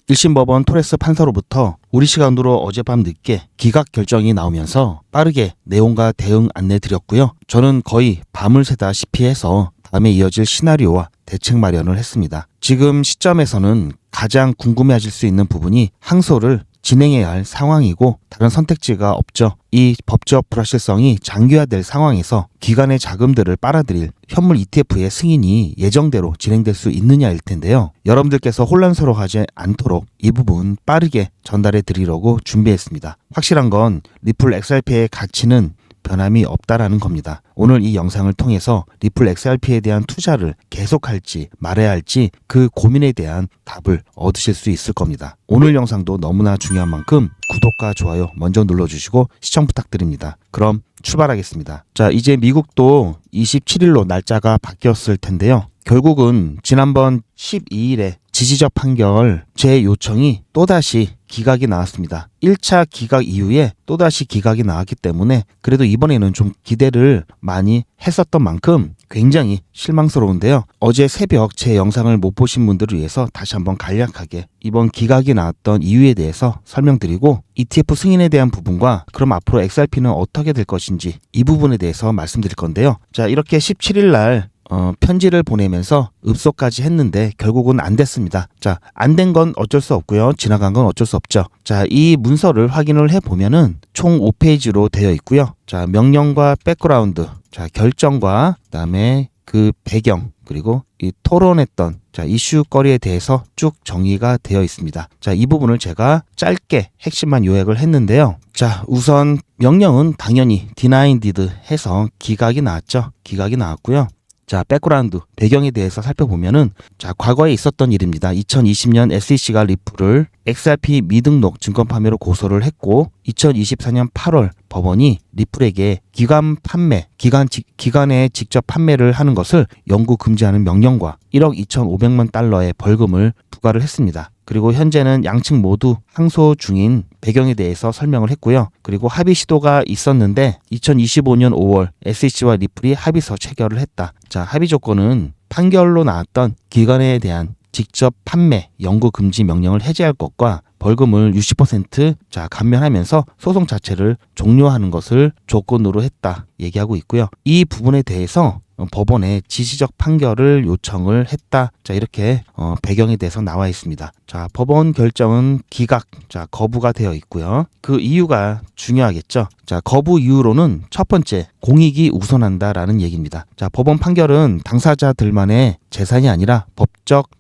1심 법원 토레스 판사로부터 우리 시간으로 어젯밤 늦게 기각 결정이 나오면서 빠르게 내용과 대응 안내 드렸고요. 저는 거의 밤을 새다시피 해서 다음에 이어질 시나리오와 대책 마련을 했습니다. 지금 시점에서는 가장 궁금해하실 수 있는 부분이 항소를 진행해야 할 상황이고 다른 선택지가 없죠. 이 법적 불확실성이 장기화될 상황에서 기관의 자금들을 빨아들일 현물 ETF의 승인이 예정대로 진행될 수 있느냐일 텐데요. 여러분들께서 혼란스러워하지 않도록 이 부분 빠르게 전달해 드리려고 준비했습니다. 확실한 건 리플 XRP의 가치는 변함이 없다라는 겁니다. 오늘 이 영상을 통해서 리플 XRP에 대한 투자를 계속할지 말아야 할지 그 고민에 대한 답을 얻으실 수 있을 겁니다. 오늘 영상도 너무나 중요한 만큼 구독과 좋아요 먼저 눌러주시고 시청 부탁드립니다. 그럼 출발하겠습니다. 자, 이제 미국도 27일로 날짜가 바뀌었을 텐데요. 결국은 지난번 12일에 지지적 판결 제 요청이 또다시 기각이 나왔습니다. 1차 기각 이후에 또다시 기각이 나왔기 때문에 그래도 이번에는 좀 기대를 많이 했었던 만큼 굉장히 실망스러운데요. 어제 새벽 제 영상을 못 보신 분들을 위해서 다시 한번 간략하게 이번 기각이 나왔던 이유에 대해서 설명드리고 ETF 승인에 대한 부분과 그럼 앞으로 XRP는 어떻게 될 것인지 이 부분에 대해서 말씀드릴 건데요. 자, 이렇게 17일 날 편지를 보내면서 읍소까지 했는데 결국은 안 됐습니다. 자, 안 된 건 어쩔 수 없고요. 지나간 건 어쩔 수 없죠. 자, 이 문서를 확인을 해보면은 총 5페이지로 되어 있고요. 자, 명령과 백그라운드, 자, 결정과 그다음에 그 배경, 그리고 이 토론했던 이슈거리에 대해서 쭉 정의가 되어 있습니다. 자, 이 부분을 제가 짧게 핵심만 요약을 했는데요. 자, 우선 명령은 당연히 denied 해서 기각이 나왔죠. 기각이 나왔고요. 자, 백그라운드, 배경에 대해서 살펴보면은 자, 과거에 있었던 일입니다. 2020년 SEC가 리플을 XRP 미등록 증권 판매로 고소를 했고 2024년 8월 법원이 리플에게 기관에 직접 판매를 하는 것을 영구 금지하는 명령과 1억 2,500만 달러의 벌금을 부과를 했습니다. 그리고 현재는 양측 모두 항소 중인 배경에 대해서 설명을 했고요. 그리고 합의 시도가 있었는데 2025년 5월 SEC와 리플이 합의서 체결을 했다. 자, 합의 조건은 판결로 나왔던 기관에 대한 직접 판매 영구 금지 명령을 해제할 것과 벌금을 60% 감면하면서 소송 자체를 종료하는 것을 조건으로 했다 얘기하고 있고요. 이 부분에 대해서 법원에 지시적 판결을 요청을 했다. 자, 이렇게 배경에 대해서 나와 있습니다. 자, 법원 결정은 기각, 거부가 되어 있고요. 그 이유가 중요하겠죠. 자, 거부 이유로는 첫 번째, 공익이 우선한다라는 얘기입니다. 자, 법원 판결은 당사자들만의 재산이 아니라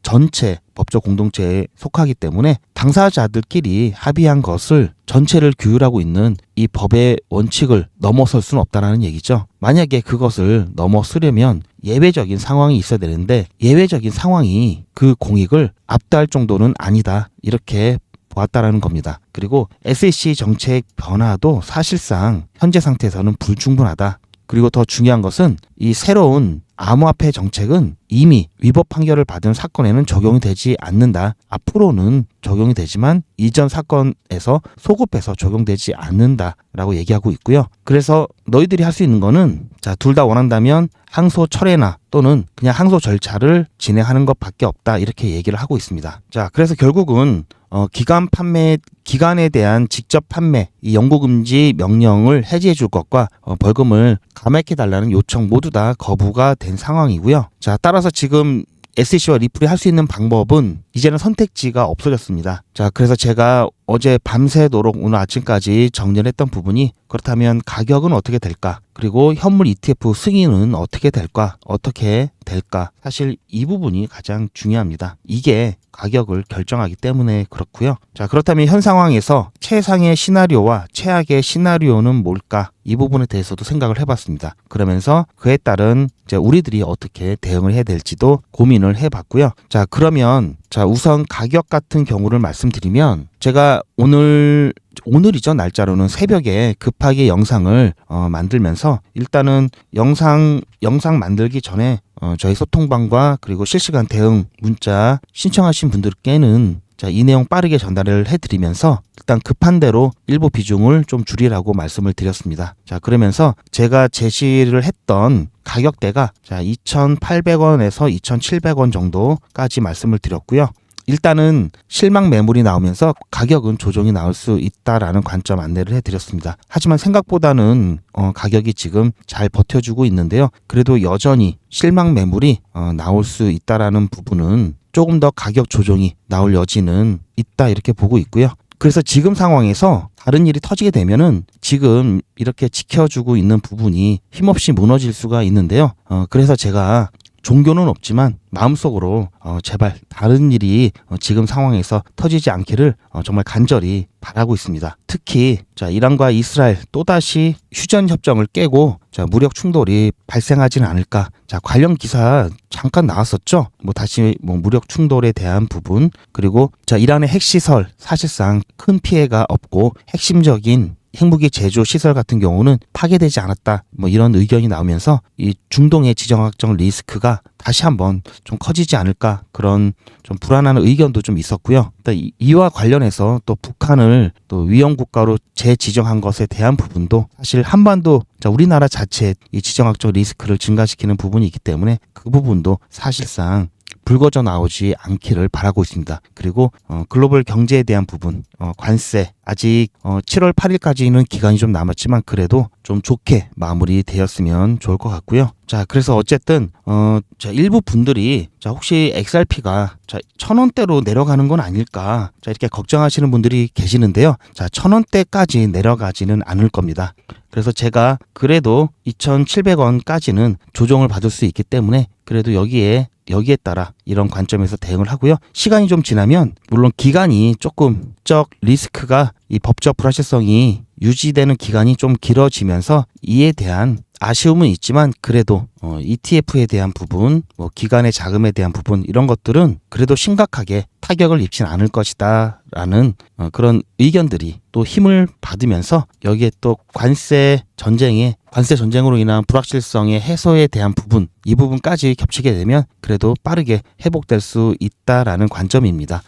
전체 법적 공동체에 속하기 때문에 당사자들끼리 합의한 것을 전체를 규율하고 있는 이 법의 원칙을 넘어설 수는 없다라는 얘기죠. 만약에 그것을 넘어서려면 예외적인 상황이 있어야 되는데 예외적인 상황이 그 공익을 압도할 정도는 아니다. 이렇게 보았다라는 겁니다. 그리고 SEC 정책 변화도 사실상 현재 상태에서는 불충분하다. 그리고 더 중요한 것은 이 새로운 암호화폐 정책은 이미 위법 판결을 받은 사건에는 적용이 되지 않는다. 앞으로는 적용이 되지만 이전 사건에서 소급해서 적용되지 않는다라고 얘기하고 있고요. 그래서 너희들이 할 수 있는 거는 둘 다 원한다면 항소 철회나 또는 그냥 항소 절차를 진행하는 것밖에 없다. 이렇게 얘기를 하고 있습니다. 자, 그래서 결국은 기관에 대한 직접 판매, 이 영구금지 명령을 해제해 줄 것과 벌금을 감액해 달라는 요청 모두 다 거부가 된 상황이고요. 자, 따라서 지금 SEC와 리플이 할 수 있는 방법은 이제는 선택지가 없어졌습니다. 자, 그래서 제가 어제 밤새도록 오늘 아침까지 정리를 했던 부분이 그렇다면 가격은 어떻게 될까? 그리고 현물 ETF 승인은 어떻게 될까? 사실 이 부분이 가장 중요합니다. 이게 가격을 결정하기 때문에 그렇고요. 자, 그렇다면 현 상황에서 최상의 시나리오와 최악의 시나리오는 뭘까? 이 부분에 대해서도 생각을 해봤습니다. 그러면서 그에 따른 우리들이 어떻게 대응을 해야 될지도 고민을 해봤고요. 자, 그러면 우선 가격 같은 경우를 말씀드리면 제가 오늘이죠. 날짜로는 새벽에 급하게 영상을 만들면서 일단은 영상 만들기 전에 저희 소통방과 그리고 실시간 대응 문자 신청하신 분들께는 이 내용 빠르게 전달을 해드리면서 일단 급한 대로 일부 비중을 좀 줄이라고 말씀을 드렸습니다. 자, 그러면서 제가 제시를 했던 가격대가 2,800원에서 2,700원 정도까지 말씀을 드렸고요. 일단은 실망 매물이 나오면서 가격은 조정이 나올 수 있다라는 관점 안내를 해드렸습니다. 하지만 생각보다는 가격이 지금 잘 버텨주고 있는데요. 그래도 여전히 실망 매물이 나올 수 있다라는 부분은 조금 더 가격 조정이 나올 여지는 있다 이렇게 보고 있고요. 그래서 지금 상황에서 다른 일이 터지게 되면은 지금 이렇게 지켜주고 있는 부분이 힘없이 무너질 수가 있는데요. 그래서 제가 종교는 없지만 마음속으로 제발 다른 일이 지금 상황에서 터지지 않기를 정말 간절히 바라고 있습니다. 특히 이란과 이스라엘 또다시 휴전 협정을 깨고 무력 충돌이 발생하지는 않을까. 관련 기사 잠깐 나왔었죠. 다시 무력 충돌에 대한 부분, 그리고 이란의 핵시설 사실상 큰 피해가 없고 핵심적인 핵무기 제조 시설 같은 경우는 파괴되지 않았다. 이런 의견이 나오면서 이 중동의 지정학적 리스크가 다시 한번 좀 커지지 않을까, 그런 좀 불안한 의견도 좀 있었고요. 이와 관련해서 또 북한을 또 위험 국가로 재지정한 것에 대한 부분도 사실 한반도 우리나라 자체 이 지정학적 리스크를 증가시키는 부분이 있기 때문에 그 부분도 사실상 불거져 나오지 않기를 바라고 있습니다. 그리고 글로벌 경제에 대한 부분, 관세 아직 7월 8일까지는 기간이 좀 남았지만 그래도 좀 좋게 마무리되었으면 좋을 것 같고요. 그래서 어쨌든 일부 분들이 혹시 XRP가 1,000원대로 내려가는 건 아닐까 이렇게 걱정하시는 분들이 계시는데요. 1,000원대까지 내려가지는 않을 겁니다. 그래서 제가 그래도 2,700원까지는 조정을 받을 수 있기 때문에 그래도 여기에 따라 이런 관점에서 대응을 하고요. 시간이 좀 지나면 물론 기간이 조금 리스크가 이 법적 불확실성이 유지되는 기간이 좀 길어지면서 이에 대한 아쉬움은 있지만 그래도 ETF에 대한 부분, 기간의 자금에 대한 부분, 이런 것들은 그래도 심각하게 타격을 입진 않을 것이다 라는 그런 의견들이 또 힘을 받으면서 여기에 또 관세 전쟁으로 인한 불확실성의 해소에 대한 부분, 이 부분까지 겹치게 되면 그래도 빠르게 회복될 수 있다라는 관점입니다.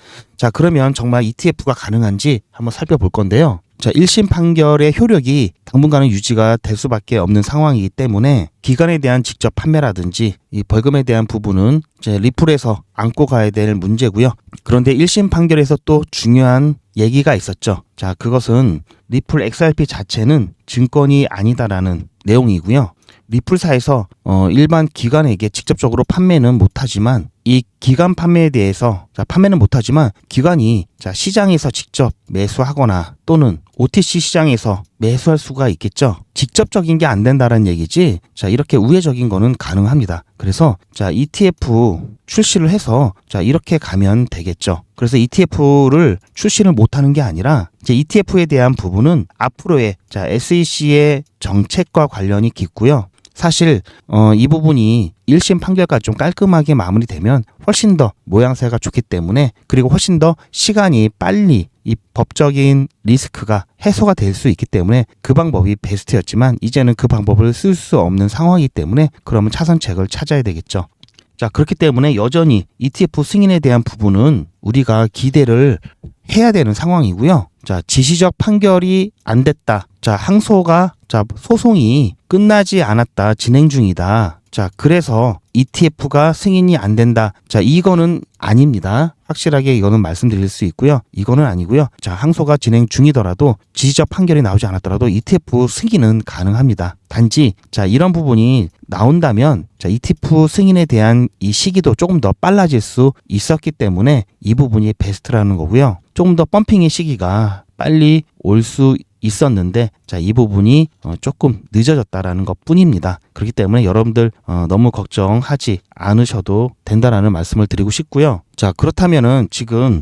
그러면 정말 ETF가 가능한지 한번 살펴볼 건데요. 1심 판결의 효력이 당분간은 유지가 될 수밖에 없는 상황이기 때문에 기간에 대한 직접 판매라든지 이 벌금에 대한 부분은 리플에서 안고 가야 될 문제고요. 그런데 1심 판결에서 또 중요한 얘기가 있었죠. 그것은 리플 XRP 자체는 증권이 아니다라는 내용이고요. 리플사에서 일반 기관에게 직접적으로 판매는 못하지만 이 기관 판매에 대해서 판매는 못하지만 기관이 시장에서 직접 매수하거나 또는 OTC 시장에서 매수할 수가 있겠죠. 직접적인 게 안 된다는 얘기지. 이렇게 우회적인 거는 가능합니다. 그래서 ETF 출시를 해서 이렇게 가면 되겠죠. 그래서 ETF를 출시를 못하는 게 아니라 ETF에 대한 부분은 앞으로의 SEC의 정책과 관련이 깊고요. 사실 이 부분이 1심 판결까지 좀 깔끔하게 마무리되면 훨씬 더 모양새가 좋기 때문에, 그리고 훨씬 더 시간이 빨리 이 법적인 리스크가 해소가 될 수 있기 때문에 그 방법이 베스트였지만 이제는 그 방법을 쓸 수 없는 상황이기 때문에 그러면 차선책을 찾아야 되겠죠. 그렇기 때문에 여전히 ETF 승인에 대한 부분은 우리가 기대를 해야 되는 상황이고요. 지시적 판결이 안 됐다. 항소가 소송이 끝나지 않았다. 진행 중이다. 그래서 ETF가 승인이 안 된다. 이거는 아닙니다. 확실하게 이거는 말씀드릴 수 있고요. 이거는 아니고요. 항소가 진행 중이더라도 지시적 판결이 나오지 않았더라도 ETF 승인은 가능합니다. 단지 이런 부분이 나온다면 ETF 승인에 대한 이 시기도 조금 더 빨라질 수 있었기 때문에 이 부분이 베스트라는 거고요. 조금 더 펌핑의 시기가 빨리 올 수 있었는데 이 부분이 조금 늦어졌다라는 것 뿐입니다. 그렇기 때문에 여러분들 너무 걱정하지 않으셔도 된다라는 말씀을 드리고 싶고요. 그렇다면은 지금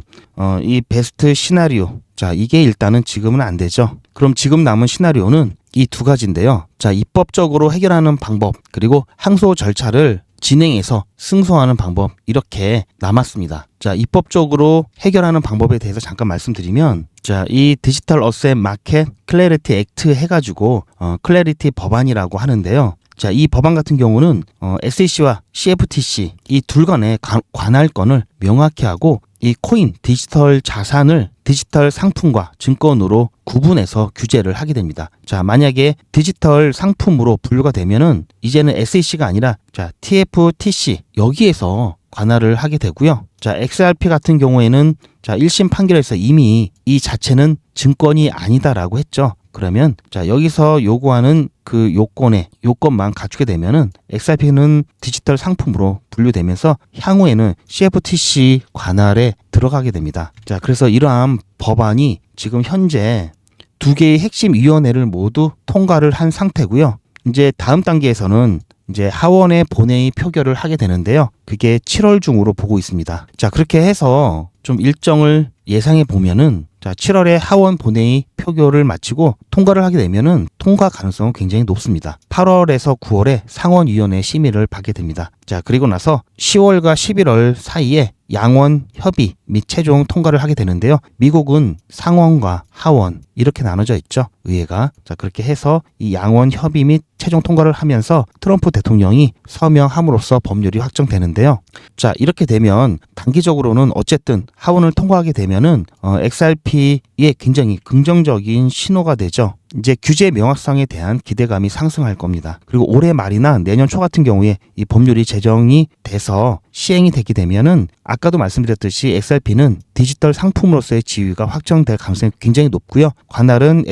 이 베스트 시나리오, 이게 일단은 지금은 안 되죠. 그럼 지금 남은 시나리오는 이 두 가지인데요. 입법적으로 해결하는 방법, 그리고 항소 절차를 진행해서 승소하는 방법, 이렇게 남았습니다. 입법적으로 해결하는 방법에 대해서 잠깐 말씀드리면, 이 디지털 어셋 마켓 클래리티 액트 해가지고 클래리티 법안이라고 하는데요. 이 법안 같은 경우는 SEC와 CFTC 이 둘 간의 관할권을 명확히 하고 이 코인, 디지털 자산을 디지털 상품과 증권으로 구분해서 규제를 하게 됩니다. 만약에 디지털 상품으로 분류가 되면은 이제는 SEC가 아니라 TFTC 여기에서 관할을 하게 되고요. 자, XRP 같은 경우에는 자, 1심 판결에서 이미 이 자체는 증권이 아니다라고 했죠. 그러면 자, 여기서 요구하는 그 요건만 갖추게 되면은 XRP는 디지털 상품으로 분류되면서 향후에는 CFTC 관할에 들어가게 됩니다. 자, 그래서 이러한 법안이 지금 현재 2개의 핵심 위원회를 모두 통과를 한 상태고요. 이제 다음 단계에서는 이제 하원의 본회의 표결을 하게 되는데요. 그게 7월 중으로 보고 있습니다. 자, 그렇게 해서 좀 일정을 예상해 보면은 자, 7월에 하원 본회의 표결을 마치고 통과를 하게 되면은 통과 가능성은 굉장히 높습니다. 8월에서 9월에 상원위원회 심의를 받게 됩니다. 자, 그리고 나서 10월과 11월 사이에 양원 협의 및 최종 통과를 하게 되는데요. 미국은 상원과 하원 이렇게 나눠져 있죠. 의회가. 자, 그렇게 해서 이 양원 협의 및 최종 통과를 하면서 트럼프 대통령이 서명함으로써 법률이 확정되는데요. 자, 이렇게 되면 단기적으로는 어쨌든 하원을 통과하게 되면은 XRP에 굉장히 긍정적인 신호가 되죠. 이제 규제 명확성에 대한 기대감이 상승할 겁니다. 그리고 올해 말이나 내년 초 같은 경우에 이 법률이 제정이 돼서 시행이 되게 되면은 아까도 말씀드렸듯이 XRP는 디지털 상품으로서의 지위가 확정될 가능성이 굉장히 높고요. 관할은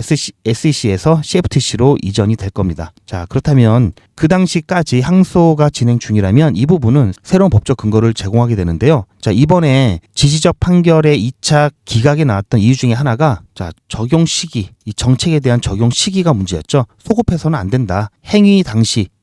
SEC에서 CFTC로 이전이 될 겁니다. 자, 그렇다면 그 당시까지 항소가 진행 중이라면 이 부분은 새로운 법적 근거를 제공하게 되는데요. 자, 이번에 지지적 판결의 2차 기각에 나왔던 이유 중에 하나가 자, 적용 시기, 이 정책에 대한 적용 시기가 문제였죠. 소급해서는 안 된다.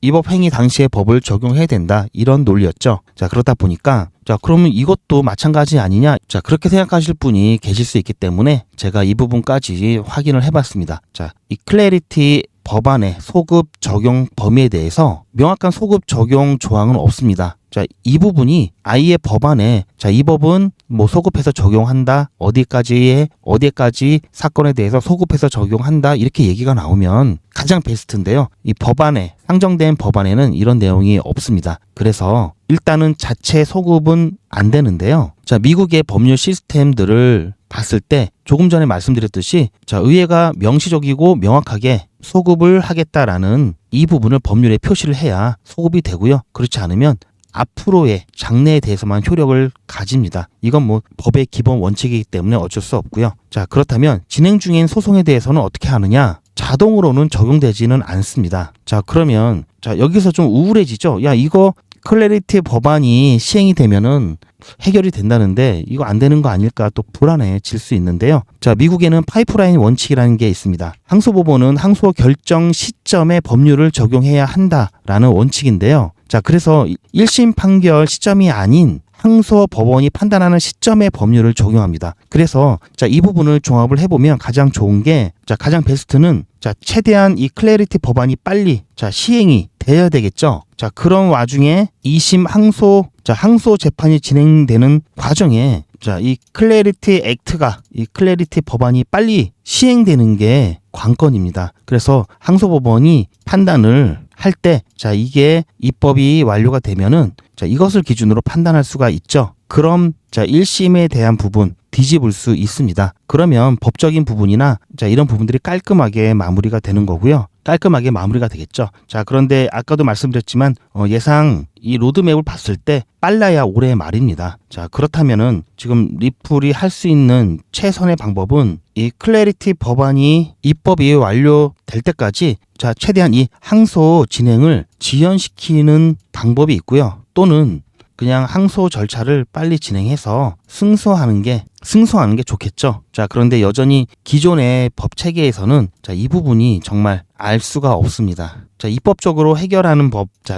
입법 행위 당시의 법을 적용해야 된다. 이런 논리였죠. 자, 그러다 보니까 자, 그러면 이것도 마찬가지 아니냐? 자, 그렇게 생각하실 분이 계실 수 있기 때문에 제가 이 부분까지 확인을 해봤습니다. 자, 이 클래리티 법안의 소급 적용 범위에 대해서 명확한 소급 적용 조항은 없습니다. 자, 이 부분이 아예 법안에 자, 이 법은 뭐 소급해서 적용한다. 어디까지 사건에 대해서 소급해서 적용한다. 이렇게 얘기가 나오면 가장 베스트인데요. 이 법안에 상정된 법안에는 이런 내용이 없습니다. 그래서 일단은 자체 소급은 안 되는데요. 자, 미국의 법률 시스템들을 봤을 때 조금 전에 말씀드렸듯이 자, 의회가 명시적이고 명확하게 소급을 하겠다라는 이 부분을 법률에 표시를 해야 소급이 되고요. 그렇지 않으면 앞으로의 장래에 대해서만 효력을 가집니다. 이건 뭐 법의 기본 원칙이기 때문에 어쩔 수 없고요. 자, 그렇다면 진행 중인 소송에 대해서는 어떻게 하느냐? 자동으로는 적용되지는 않습니다. 자, 그러면 자, 여기서 좀 우울해지죠? 야, 이거 클래리티 법안이 시행이 되면은 해결이 된다는데 이거 안 되는 거 아닐까 또 불안해질 수 있는데요. 자, 미국에는 파이프라인 원칙이라는 게 있습니다. 항소법원은 항소 결정 시점에 법률을 적용해야 한다라는 원칙인데요. 자, 그래서 1심 판결 시점이 아닌 항소 법원이 판단하는 시점에 법률을 적용합니다. 그래서 자, 이 부분을 종합을 해보면 가장 좋은 게 자, 가장 베스트는 자, 최대한 이 클래리티 법안이 빨리 자, 시행이 돼야 되겠죠. 자, 그런 와중에 2심 항소 재판이 진행되는 과정에 자, 이 클래리티 액트가 이 클래리티 법안이 빨리 시행되는 게 관건입니다. 그래서 항소법원이 판단을 할 때 자, 이게 입법이 완료가 되면은 자, 이것을 기준으로 판단할 수가 있죠. 그럼 자, 1심에 대한 부분 뒤집을 수 있습니다. 그러면 법적인 부분이나 자, 이런 부분들이 깔끔하게 마무리가 되는 거고요. 깔끔하게 마무리가 되겠죠. 자, 그런데 아까도 말씀드렸지만 예상 이 로드맵을 봤을 때 빨라야 올해 말입니다. 자, 그렇다면은 지금 리플이 할 수 있는 최선의 방법은 이 클래리티 법안이 입법이 완료될 때까지 자, 최대한 이 항소 진행을 지연시키는 방법이 있고요. 또는 그냥 항소 절차를 빨리 진행해서 승소하는 게 좋겠죠. 자, 그런데 여전히 기존의 법 체계에서는 자, 이 부분이 정말 알 수가 없습니다. 자, 입법적으로 해결하는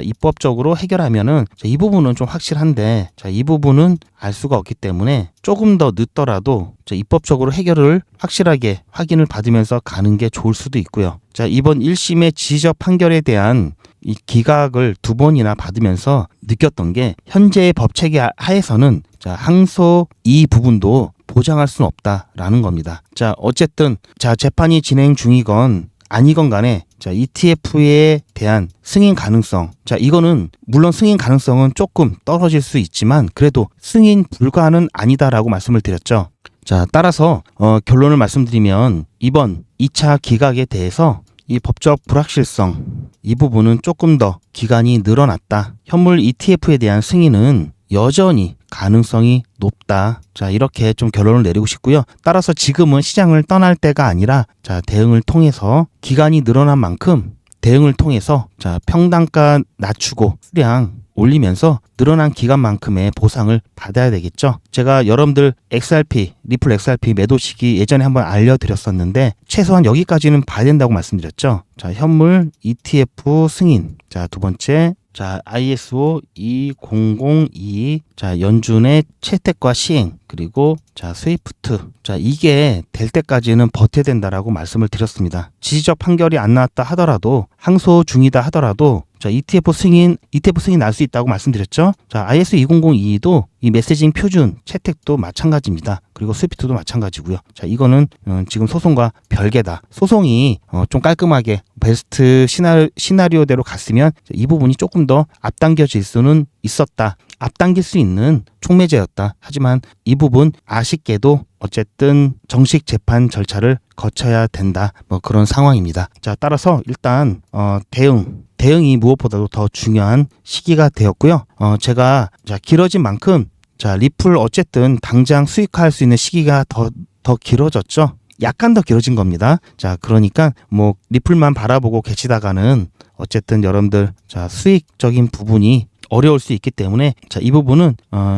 입법적으로 해결하면은 자, 이 부분은 좀 확실한데 자, 이 부분은 알 수가 없기 때문에 조금 더 늦더라도 자, 입법적으로 해결을 확실하게 확인을 받으면서 가는 게 좋을 수도 있고요. 자, 이번 1심의 지지적 판결에 대한 이 기각을 2번이나 받으면서 느꼈던 게 현재의 법 체계 하에서는 자, 항소 이 부분도 보장할 수는 없다라는 겁니다. 자, 어쨌든 자, 재판이 진행 중이건 아니건 간에 자, ETF에 대한 승인 가능성. 자, 이거는 물론 승인 가능성은 조금 떨어질 수 있지만 그래도 승인 불가는 아니다라고 말씀을 드렸죠. 자, 따라서 결론을 말씀드리면 이번 2차 기각에 대해서 이 법적 불확실성 이 부분은 조금 더 기간이 늘어났다. 현물 ETF에 대한 승인은 여전히 가능성이 높다. 자, 이렇게 좀 결론을 내리고 싶고요. 따라서 지금은 시장을 떠날 때가 아니라 자, 대응을 통해서 기간이 늘어난 만큼 대응을 통해서 자, 평단가 낮추고 수량 올리면서 늘어난 기간만큼의 보상을 받아야 되겠죠. 제가 여러분들 XRP, 리플 XRP 매도 시기 예전에 한번 알려드렸었는데 최소한 여기까지는 봐야 된다고 말씀드렸죠. 자, 현물 ETF 승인. 자, 두 번째. 자, ISO 2002. 자, 연준의 채택과 시행. 그리고 자, 스위프트. 자, 이게 될 때까지는 버텨야 된다라고 말씀을 드렸습니다. 지지적 판결이 안 나왔다 하더라도 항소 중이다 하더라도 자, ETF 승인 날 수 있다고 말씀드렸죠. 자, ISO 2002도 이 메시징 표준 채택도 마찬가지입니다. 그리고 스위프트도 마찬가지고요. 자, 이거는 지금 소송과 별개다. 소송이 좀 깔끔하게 베스트 시나리오대로 갔으면 이 부분이 조금 더 앞당겨질 수는 있었다. 앞당길 수 있는 촉매제였다. 하지만 이 부분 아쉽게도 어쨌든 정식 재판 절차를 거쳐야 된다. 뭐 그런 상황입니다. 자, 따라서 일단 대응이 무엇보다도 더 중요한 시기가 되었고요. 제가 자, 길어진 만큼 자, 리플 어쨌든 당장 수익화할 수 있는 시기가 더 길어졌죠. 약간 더 길어진 겁니다. 자, 그러니까 뭐 리플만 바라보고 계시다가는 어쨌든 여러분들 자, 수익적인 부분이 어려울 수 있기 때문에 자, 이 부분은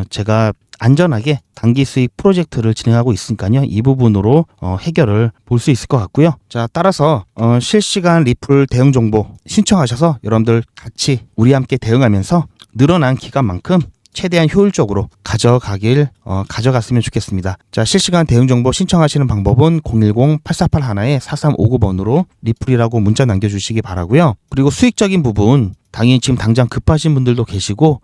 제가 안전하게 단기 수익 프로젝트를 진행하고 있으니까요. 이 부분으로 해결을 볼 수 있을 것 같고요. 자, 따라서 실시간 리플 대응 정보 신청하셔서 여러분들 같이 우리 함께 대응하면서 늘어난 기간만큼 최대한 효율적으로 가져갔으면 좋겠습니다. 자, 실시간 대응 정보 신청하시는 방법은 010-8481-4359번으로 리플이라고 문자 남겨주시기 바라고요. 그리고 수익적인 부분 당연히 지금 당장 급하신 분들도 계시고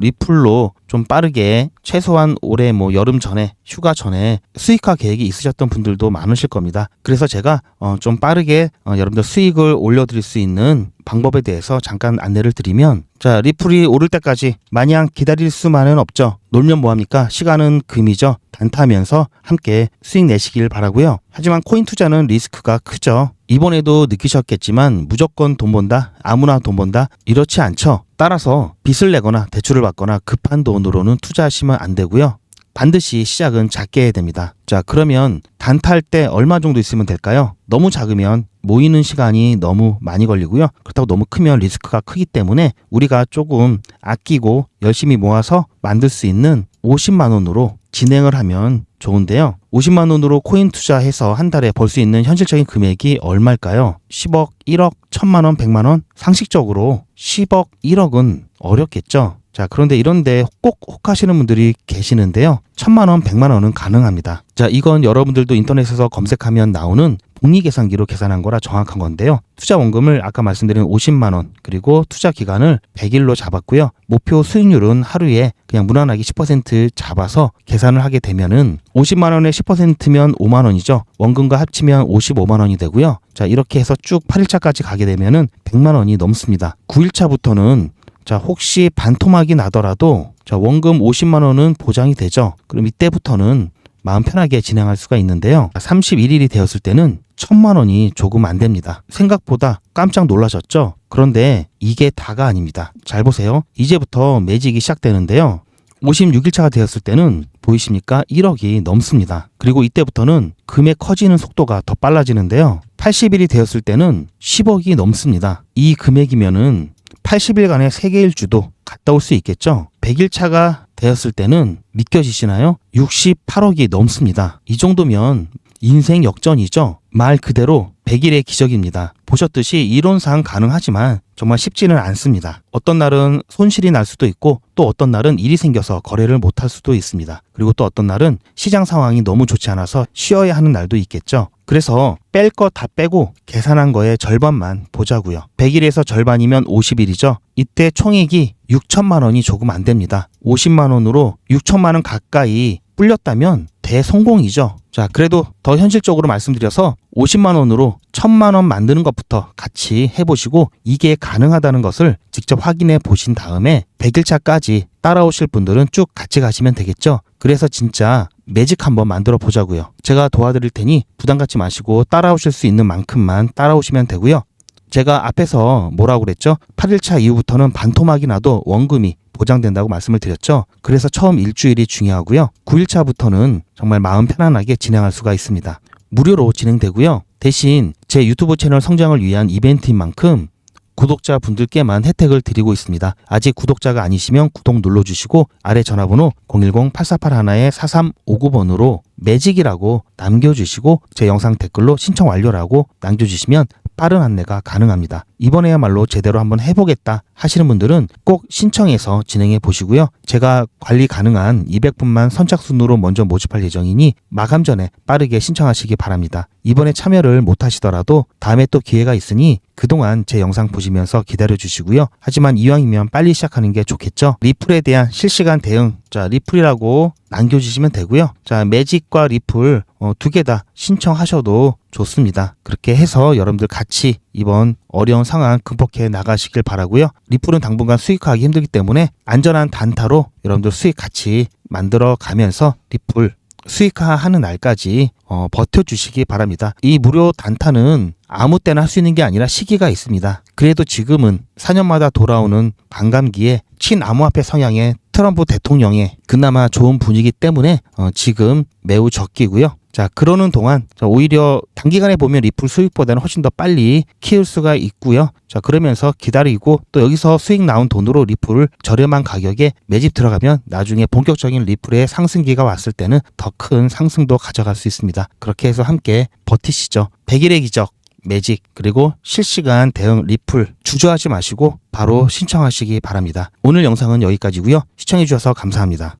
리플로 좀 빠르게 최소한 올해 뭐 여름 전에 휴가 전에 수익화 계획이 있으셨던 분들도 많으실 겁니다. 그래서 제가 좀 빠르게 여러분들 수익을 올려드릴 수 있는 방법에 대해서 잠깐 안내를 드리면 자, 리플이 오를 때까지 마냥 기다릴 수만은 없죠. 놀면 뭐합니까? 시간은 금이죠. 단타하면서 함께 수익 내시길 바라고요. 하지만 코인 투자는 리스크가 크죠. 이번에도 느끼셨겠지만 무조건 돈 번다, 아무나 돈 번다 이렇지 않죠. 따라서 빚을 내거나 대출을 받거나 급한 돈으로는 투자하시면 안 되고요. 반드시 시작은 작게 해야 됩니다. 자, 그러면 단타할 때 얼마 정도 있으면 될까요? 너무 작으면 모이는 시간이 너무 많이 걸리고요. 그렇다고 너무 크면 리스크가 크기 때문에 우리가 조금 아끼고 열심히 모아서 만들 수 있는 50만 원으로 진행을 하면 좋은데요. 50만 원으로 코인 투자해서 한 달에 벌 수 있는 현실적인 금액이 얼마일까요? 10억, 1억, 1000만 원, 100만 원? 상식적으로 10억, 1억은 어렵겠죠. 자, 그런데 이런데 꼭 혹하시는 분들이 계시는데요. 1000만 원, 100만 원은 가능합니다. 자, 이건 여러분들도 인터넷에서 검색하면 나오는 복리계산기로 계산한 거라 정확한 건데요. 투자 원금을 아까 말씀드린 50만 원 그리고 투자 기간을 100일로 잡았고요. 목표 수익률은 하루에 그냥 무난하게 10% 잡아서 계산을 하게 되면은 50만 원에 10%면 5만 원이죠. 원금과 합치면 55만 원이 되고요. 자, 이렇게 해서 쭉 8일차까지 가게 되면은 100만 원이 넘습니다. 9일차부터는 자, 혹시 반토막이 나더라도 자, 원금 50만 원은 보장이 되죠. 그럼 이때부터는 마음 편하게 진행할 수가 있는데요. 31일이 되었을 때는 1000만 원이 조금 안 됩니다. 생각보다 깜짝 놀라셨죠? 그런데 이게 다가 아닙니다. 잘 보세요. 이제부터 매직이 시작되는데요. 56일차가 되었을 때는 보이십니까? 1억이 넘습니다. 그리고 이때부터는 금액 커지는 속도가 더 빨라지는데요. 80일이 되었을 때는 10억이 넘습니다. 이 금액이면은 80일간의 세계 일주도 갔다 올 수 있겠죠. 100일차가 되었을 때는 믿겨지시나요? 68억이 넘습니다. 이 정도면 인생 역전이죠. 말 그대로 100일의 기적입니다. 보셨듯이 이론상 가능하지만 정말 쉽지는 않습니다. 어떤 날은 손실이 날 수도 있고 또 어떤 날은 일이 생겨서 거래를 못할 수도 있습니다. 그리고 또 어떤 날은 시장 상황이 너무 좋지 않아서 쉬어야 하는 날도 있겠죠. 그래서 뺄 거 다 빼고 계산한 거의 절반만 보자고요. 100일에서 절반이면 50일이죠. 이때 총액이 6천만 원이 조금 안 됩니다. 50만 원으로 6천만 원 가까이 불렸다면 대성공이죠. 자, 그래도 더 현실적으로 말씀드려서 50만 원으로 1000만 원 만드는 것부터 같이 해보시고 이게 가능하다는 것을 직접 확인해 보신 다음에 100일차까지 따라오실 분들은 쭉 같이 가시면 되겠죠. 그래서 진짜 매직 한번 만들어 보자고요. 제가 도와드릴 테니 부담 갖지 마시고 따라오실 수 있는 만큼만 따라오시면 되고요. 제가 앞에서 뭐라고 그랬죠? 8일차 이후부터는 반토막이 나도 원금이 보장된다고 말씀을 드렸죠. 그래서 처음 일주일이 중요하고요. 9일차부터는 정말 마음 편안하게 진행할 수가 있습니다. 무료로 진행되고요. 대신 제 유튜브 채널 성장을 위한 이벤트인 만큼 구독자분들께만 혜택을 드리고 있습니다. 아직 구독자가 아니시면 구독 눌러주시고 아래 전화번호 010-8481-4359번으로 매직이라고 남겨주시고 제 영상 댓글로 신청 완료라고 남겨주시면 빠른 안내가 가능합니다. 이번에야말로 제대로 한번 해보겠다 하시는 분들은 꼭 신청해서 진행해 보시고요. 제가 관리 가능한 200분만 선착순으로 먼저 모집할 예정이니 마감 전에 빠르게 신청하시기 바랍니다. 이번에 참여를 못 하시더라도 다음에 또 기회가 있으니 그동안 제 영상 보시면서 기다려 주시고요. 하지만 이왕이면 빨리 시작하는 게 좋겠죠. 리플에 대한 실시간 대응, 자 리플이라고 남겨주시면 되고요. 자 매직과 리플 두 개 다 신청하셔도 좋습니다. 그렇게 해서 여러분들 같이 이번 어려운 상황 극복해 나가시길 바라고요. 리플은 당분간 수익화하기 힘들기 때문에 안전한 단타로 여러분들 수익 같이 만들어 가면서 리플 수익화하는 날까지 버텨주시기 바랍니다. 이 무료 단타는 아무 때나 할 수 있는 게 아니라 시기가 있습니다. 그래도 지금은 4년마다 돌아오는 반감기에 친암호화폐 성향의 트럼프 대통령의 그나마 좋은 분위기 때문에 지금 매우 적기고요. 자, 그러는 동안 오히려 단기간에 보면 리플 수익보다는 훨씬 더 빨리 키울 수가 있고요. 자, 그러면서 기다리고 또 여기서 수익 나온 돈으로 리플을 저렴한 가격에 매집 들어가면 나중에 본격적인 리플의 상승기가 왔을 때는 더 큰 상승도 가져갈 수 있습니다. 그렇게 해서 함께 버티시죠. 100일의 기적 매직 그리고 실시간 대응 리플 주저하지 마시고 바로 신청하시기 바랍니다. 오늘 영상은 여기까지고요. 시청해 주셔서 감사합니다.